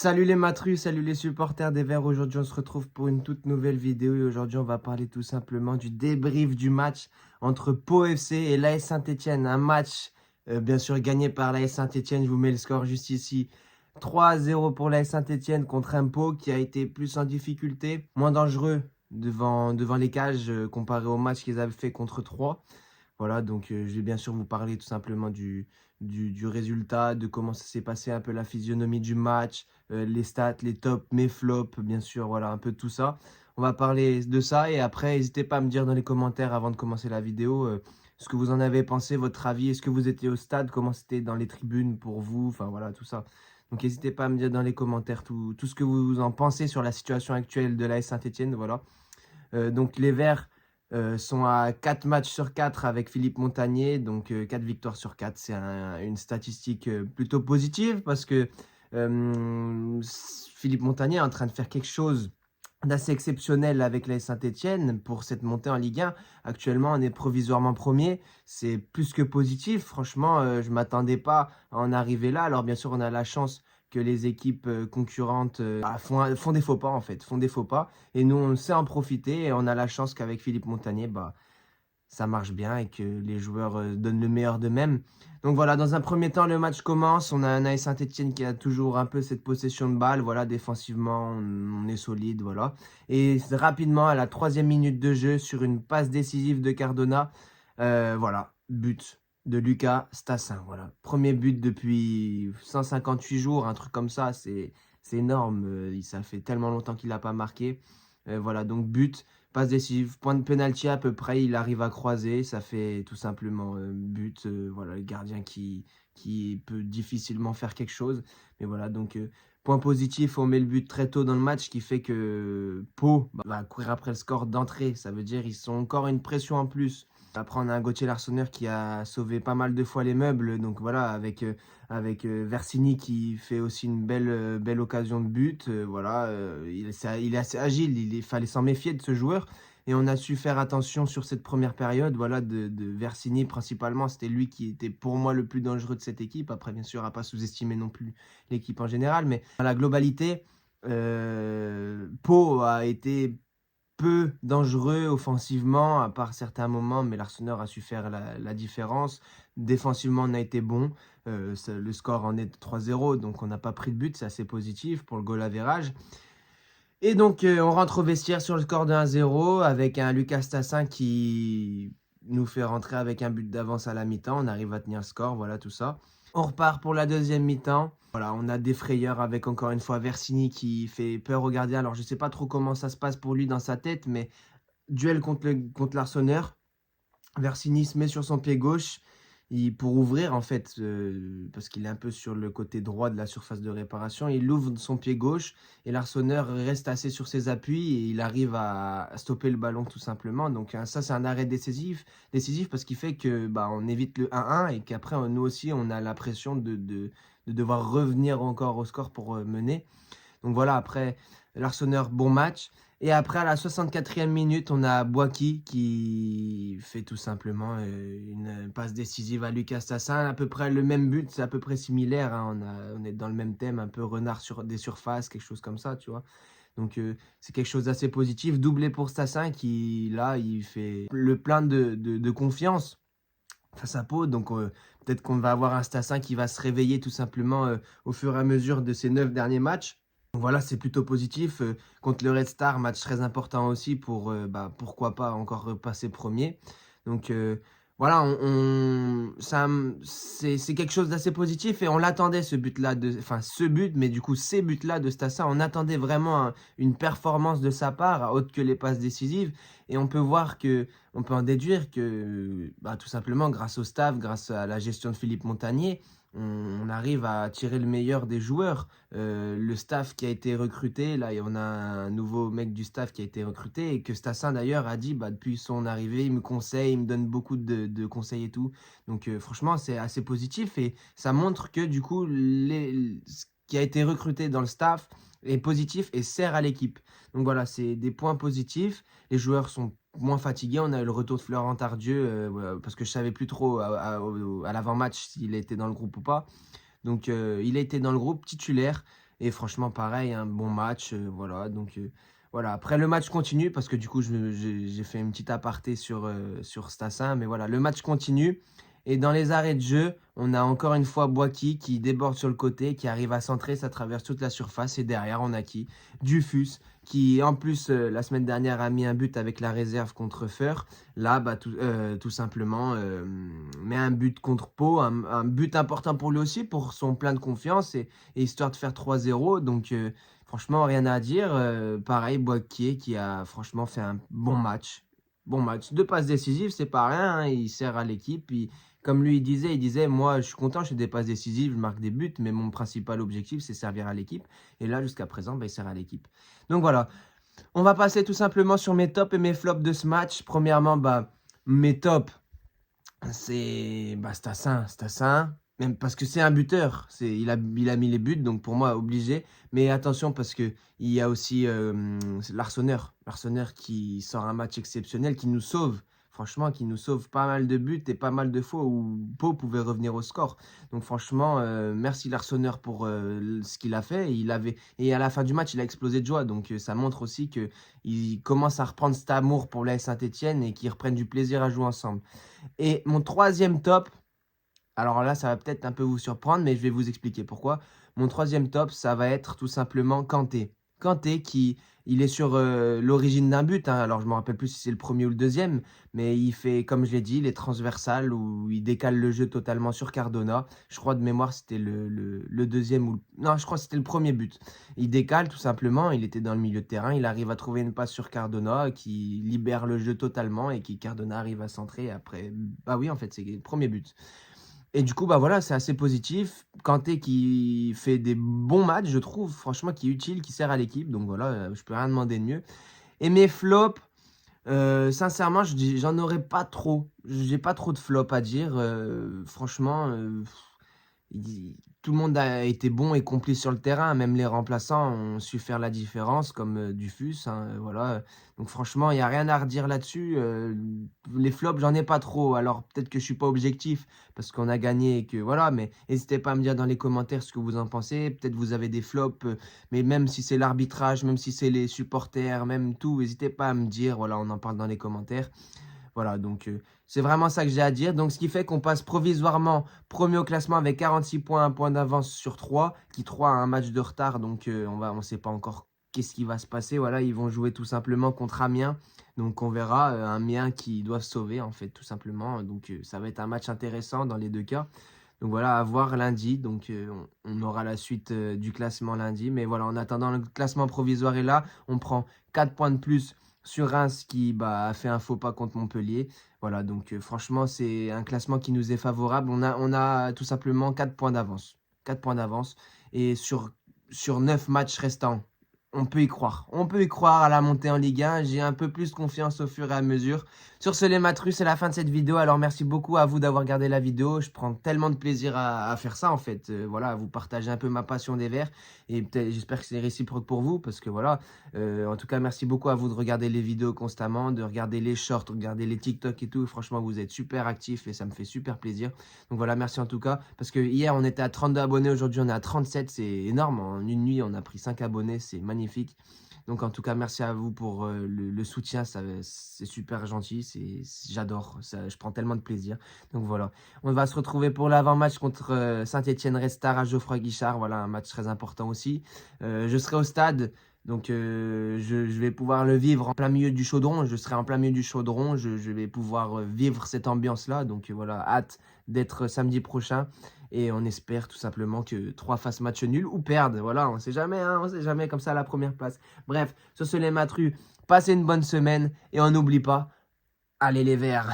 Salut les matrus, salut les supporters des Verts. Aujourd'hui, on se retrouve pour une toute nouvelle vidéo et aujourd'hui, on va parler tout simplement du débrief du match entre Pau FC et l'AS Saint-Etienne. Un match, bien sûr, gagné par l'AS Saint-Etienne. Je vous mets le score juste ici. 3-0 pour l'AS Saint-Etienne contre un Pau qui a été plus en difficulté, moins dangereux devant les cages comparé au match qu'ils avaient fait contre 3. Voilà, donc je vais bien sûr vous parler tout simplement du résultat, de comment ça s'est passé, un peu la physionomie du match, les stats, les tops, mes flops, bien sûr, voilà, un peu de tout ça. On va parler de ça et après, n'hésitez pas à me dire dans les commentaires avant de commencer la vidéo ce que vous en avez pensé, votre avis. Est-ce que vous étiez au stade? Comment c'était dans les tribunes pour vous? Enfin voilà, tout ça. Donc n'hésitez pas à me dire dans les commentaires tout ce que vous en pensez sur la situation actuelle de l'AS Saint-Etienne. Voilà. Donc les Verts sont à 4 matchs sur 4 avec Philippe Montagnier, donc 4 victoires sur 4. C'est une statistique plutôt positive parce que Philippe Montagnier est en train de faire quelque chose d'assez exceptionnel avec la Saint-Etienne pour cette montée en Ligue 1. Actuellement, on est provisoirement premier. C'est plus que positif. Franchement, je ne m'attendais pas à en arriver là. Alors, bien sûr, on a la chance que les équipes concurrentes font des faux pas, en fait. Font des faux pas. Et nous, on sait en profiter. Et on a la chance qu'avec Philippe Montagnier, ça marche bien et que les joueurs donnent le meilleur d'eux-mêmes. Donc voilà, dans un premier temps, le match commence. On a un AS Saint-Etienne qui a toujours un peu cette possession de balle. Voilà, défensivement, on est solide. Voilà. Et rapidement, à la 3e minute de jeu, sur une passe décisive de Cardona, voilà, but de Lucas Stassin. Voilà. Premier but depuis 158 jours, un truc comme ça. C'est énorme. Ça fait tellement longtemps qu'il n'a pas marqué. Voilà, donc but. Passe décisive, point de pénalty à peu près, il arrive à croiser, ça fait tout simplement but. Voilà, le gardien qui peut difficilement faire quelque chose. Mais voilà, donc point positif, on met le but très tôt dans le match, qui fait que Pau va courir après le score d'entrée. Ça veut dire qu'ils ont encore une pression en plus. Après, on a un Gauthier Larsonneur qui a sauvé pas mal de fois les meubles. Donc voilà, avec Versini qui fait aussi une belle occasion de but. Voilà, il est assez agile, il fallait s'en méfier de ce joueur. Et on a su faire attention sur cette première période, voilà, de Versini principalement. C'était lui qui était pour moi le plus dangereux de cette équipe. Après, bien sûr, à pas sous-estimer non plus l'équipe en général. Mais dans la globalité, Pau a été peu dangereux offensivement, à part certains moments, mais l'Arsenal a su faire la différence. Défensivement, on a été bon. Le score en est de 3-0, donc on n'a pas pris de but, c'est assez positif pour le goal average. Et donc, on rentre au vestiaire sur le score de 1-0 avec un Lucas Tassin qui nous fait rentrer avec un but d'avance à la mi-temps. On arrive à tenir le score, voilà tout ça. On repart pour la deuxième mi-temps. Voilà, on a des frayeurs avec encore une fois Versini qui fait peur au gardien. Alors, je ne sais pas trop comment ça se passe pour lui dans sa tête, mais duel contre l'Arseneur. Versini se met sur son pied gauche pour ouvrir, en fait, parce qu'il est un peu sur le côté droit de la surface de réparation. Il ouvre son pied gauche et l'Arseneur reste assis sur ses appuis et il arrive à stopper le ballon tout simplement. Donc ça, c'est un arrêt décisif parce qu'il fait que on évite le 1-1 et qu'après, nous aussi, on a la pression de devoir revenir encore au score pour mener. Donc voilà, après, l'Arseneur, bon match. Et après, à la 64e minute, on a Boaki qui fait tout simplement une passe décisive à Lucas Tassin. À peu près le même but, c'est à peu près similaire. Hein. On est dans le même thème, un peu renard sur des surfaces, quelque chose comme ça, tu vois. Donc c'est quelque chose d'assez positif. Doublé pour Stassin qui, là, il fait le plein de confiance face à Pau. Donc peut-être qu'on va avoir un Stassin qui va se réveiller tout simplement au fur et à mesure de ces 9 derniers matchs. Donc voilà, c'est plutôt positif. Contre le Red Star, match très important aussi pour, pourquoi pas, encore passer premier. Donc voilà, c'est quelque chose d'assez positif et on l'attendait ce but-là, enfin ce but, mais du coup ces buts-là de Stassin, on attendait vraiment une performance de sa part, autre que les passes décisives. Et on peut voir que, on peut en déduire que, tout simplement, grâce au staff, grâce à la gestion de Philippe Montagnier, on arrive à tirer le meilleur des joueurs. Le staff qui a été recruté, là, on a un nouveau mec du staff qui a été recruté et que Stassin d'ailleurs a dit, depuis son arrivée, il me conseille, il me donne beaucoup de conseils et tout. Donc franchement, c'est assez positif et ça montre que du coup, ce qui a été recruté dans le staff est positif et sert à l'équipe. Donc voilà, c'est des points positifs. Les joueurs sont moins fatigués. On a eu le retour de Florent Tardieu parce que je savais plus trop à l'avant-match s'il était dans le groupe ou pas. Donc il a été dans le groupe titulaire Et franchement, pareil, un bon match, voilà. Donc, voilà. Après, le match continue parce que du coup, j'ai fait une petite aparté sur Stassin. Mais voilà, le match continue. Et dans les arrêts de jeu, on a encore une fois Boaki qui déborde sur le côté, qui arrive à centrer, ça traverse toute la surface. Et derrière, on a qui? Dufus, qui en plus, la semaine dernière, a mis un but avec la réserve contre Feur. Là, bah, tout simplement, met un but contre Pau, un but important pour lui aussi, pour son plein de confiance et histoire de faire 3-0. Donc, franchement, rien à dire. Pareil, Boakier qui a franchement fait un bon match. Bon match. 2 passes décisives, c'est pas rien, hein. Il sert à l'équipe. Comme lui, il disait, moi, je suis content, je fais des passes décisives, je marque des buts, mais mon principal objectif, c'est servir à l'équipe. Et là, jusqu'à présent, bah, il sert à l'équipe. Donc voilà. On va passer tout simplement sur mes tops et mes flops de ce match. Premièrement, bah, mes tops, c'est bah, Stassin, même parce que c'est un buteur. Il a mis les buts, donc pour moi, obligé. Mais attention, parce qu'il y a aussi Larsonneur. Larsonneur qui sort un match exceptionnel, qui nous sauve. Franchement, qui nous sauve pas mal de buts et pas mal de fois où Pau pouvait revenir au score. Donc franchement, merci Larsonneur pour ce qu'il a fait. Et à la fin du match, il a explosé de joie. Donc ça montre aussi qu'il commence à reprendre cet amour pour l'AS Saint-Étienne et qu'ils reprennent du plaisir à jouer ensemble. Et mon troisième top, alors là, ça va peut-être un peu vous surprendre, mais je vais vous expliquer pourquoi. Mon troisième top, ça va être tout simplement Kanté. Kanté il est sur l'origine d'un but, hein. Alors je ne me rappelle plus si c'est le premier ou le deuxième, mais il fait, comme je l'ai dit, il est transversal où il décale le jeu totalement sur Cardona. Je crois de mémoire c'était le deuxième non, je crois que c'était le premier but. Il décale tout simplement, il était dans le milieu de terrain, il arrive à trouver une passe sur Cardona qui libère le jeu totalement et qui Cardona arrive à centrer après. Bah oui, en fait, c'est le premier but. Et du coup, bah voilà, c'est assez positif. Kanté qui fait des bons matchs, je trouve, franchement, qui est utile, qui sert à l'équipe. Donc voilà, je peux rien demander de mieux. Et mes flops, sincèrement, j'en aurais pas trop. J'ai pas trop de flops à dire. Franchement, tout le monde a été bon et complet sur le terrain. Même les remplaçants ont su faire la différence, comme Dufus, hein, voilà. Donc franchement, il n'y a rien à redire là-dessus. Les flops, j'en ai pas trop. Alors peut-être que je suis pas objectif parce qu'on a gagné et que voilà. Mais n'hésitez pas à me dire dans les commentaires ce que vous en pensez. Peut-être vous avez des flops, mais même si c'est l'arbitrage, même si c'est les supporters, même tout, n'hésitez pas à me dire. Voilà, on en parle dans les commentaires. Voilà, donc c'est vraiment ça que j'ai à dire. Donc ce qui fait qu'on passe provisoirement premier au classement avec 46 points, un point d'avance sur 3, qui 3 a un match de retard. Donc on ne sait pas encore qu'est-ce qui va se passer. Voilà, ils vont jouer tout simplement contre Amiens. Donc on verra Amiens qui doivent sauver en fait tout simplement. Donc ça va être un match intéressant dans les deux cas. Donc voilà, à voir lundi. Donc on aura la suite du classement lundi. Mais voilà, en attendant, le classement provisoire est là. On prend 4 points de plus sur Reims qui a fait un faux pas contre Montpellier. Voilà, donc franchement, c'est un classement qui nous est favorable. On a tout simplement 4 points d'avance. 4 points d'avance. Et sur 9 matchs restants, on peut y croire. On peut y croire à la montée en Ligue 1. J'ai un peu plus confiance au fur et à mesure. Sur ce, les matrus, c'est la fin de cette vidéo. Alors, merci beaucoup à vous d'avoir regardé la vidéo. Je prends tellement de plaisir à faire ça, en fait. Voilà, à vous partager un peu ma passion des Verts. Et peut-être, j'espère que c'est réciproque pour vous. Parce que voilà, en tout cas, merci beaucoup à vous de regarder les vidéos constamment, de regarder les shorts, de regarder les TikTok et tout. Franchement, vous êtes super actifs et ça me fait super plaisir. Donc voilà, merci en tout cas. Parce que hier, on était à 32 abonnés. Aujourd'hui, on est à 37. C'est énorme. En une nuit, on a pris 5 abonnés. C'est magnifique. Donc en tout cas, merci à vous pour le soutien, c'est super gentil, j'adore, je prends tellement de plaisir. Donc voilà, on va se retrouver pour l'avant-match contre Saint-Étienne-Restart à Geoffroy Guichard, voilà, un match très important aussi. Je serai au stade, donc je vais pouvoir le vivre en plein milieu du chaudron, je serai en plein milieu du chaudron, je vais pouvoir vivre cette ambiance-là, donc voilà, hâte d'être samedi prochain. Et on espère tout simplement que 3 fassent match nul ou perdent. Voilà, on sait jamais, hein, on sait jamais comme ça à la première place. Bref, sur ce les matrus, passez une bonne semaine et on n'oublie pas, allez les Verts